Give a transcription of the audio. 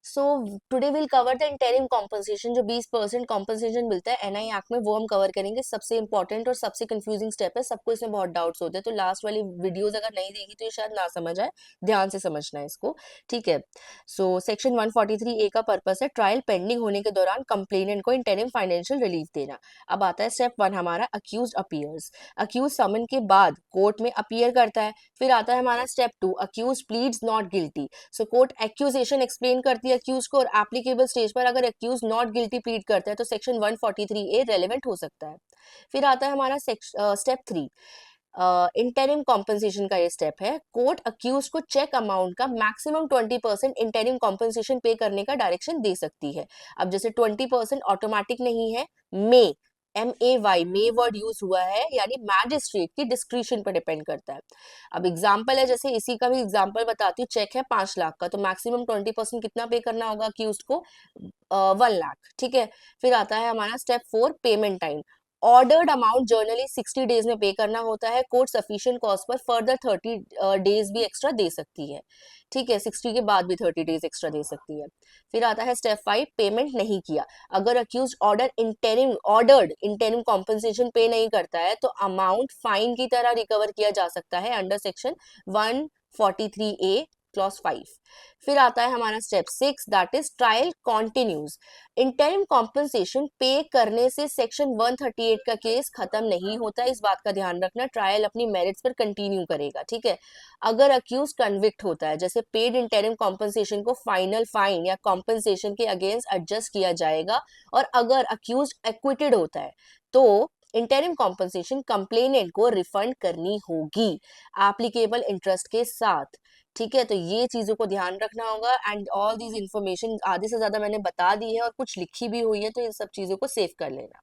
So today will cover the interim compensation, जो 20% compensation मिलता है एनआई एक्ट में, वो हम कवर करेंगे। सबसे इंपॉर्टेंट और सबसे कंफ्यूजिंग स्टेप है, सबको इसमें बहुत डाउट्स होते हैं, तो लास्ट वाली वीडियोस अगर नहीं देगी तो ये शायद ना समझ आए, ध्यान से समझना है इसको, ठीक है। सो सेक्शन 143A का पर्पस है ट्रायल पेंडिंग होने के दौरान कंप्लेनेंट को इंटरिम फाइनेंशियल रिलीफ देना। अब आता है स्टेप 1 हमारा, अक्यूज अपीयर्स। अक्यूज समन के बाद कोर्ट में अपीयर करता है। फिर आता है हमारा step 2, accused pleads not guilty. So court accusation explain करती है अक्यूज को, और एप्लीकेबल स्टेज पर अगर अक्यूज नॉट गिल्टी प्लीड करता है तो सेक्शन 143A रेलेवेंट हो सकता है। फिर आता है हमारा स्टेप 3, इंटरिम कॉम्पनसेशन का ये स्टेप है। कोर्ट अक्यूज को चेक अमाउंट का मैक्सिमम 20% इंटरिम कॉम्पनसेशन पे करने का डायरेक्शन दे सकती है। अब जैसे 20% ऑटोमेटिक नहीं है, मे MAY मे वर्ड यूज हुआ है, यानी मैजिस्ट्रेट की डिस्क्रिशन पर डिपेंड करता है। अब एग्जाम्पल है, जैसे इसी का भी एग्जाम्पल बताती हूँ। चेक है 5 लाख का, तो मैक्सिमम 20% कितना पे करना होगा अक्यूज को, 1 लाख, ठीक है। फिर आता है हमारा step 4, payment time. Ordered amount generally 60 days में पे करना होता है। Court sufficient cost per further 30 days भी एक्स्ट्रा दे सकती है, ठीक है। 60 के बाद भी 30 डेज एक्स्ट्रा दे सकती है। फिर आता है स्टेप 5, पेमेंट नहीं किया। अगर अक्यूज ऑर्डर्ड इंटरिम कॉम्पनसेशन पे नहीं करता है तो अमाउंट फाइन की तरह रिकवर किया जा सकता है अंडर सेक्शन 143A क्लॉज 5। फिर आता है हमारा step 6, that is trial continues. Interim compensation पे करने से सेक्शन 138 का केस खत्म नहीं होता, इस बात का ध्यान रखना। ट्रायल अपनी मेरिट्स पर कंटिन्यू करेगा, ठीक है। अगर अक्यूज कन्विक्ट होता है, जैसे पेड इंटरिम कॉम्पनसेशन को फाइनल फाइन या कॉम्पनसेशन के अगेंस्ट एडजस्ट किया जाएगा। और अगर अक्यूज एक्विटेड होता है तो इंटरिम कॉम्पनसेशन कंप्लेनेंट को रिफंड करनी होगी एप्लीकेबल इंटरेस्ट के साथ, ठीक है। तो ये चीजों को ध्यान रखना होगा। एंड ऑल दीज इंफॉर्मेशन आधे से ज्यादा मैंने बता दी है और कुछ लिखी भी हुई है, तो इन सब चीजों को सेव कर लेना।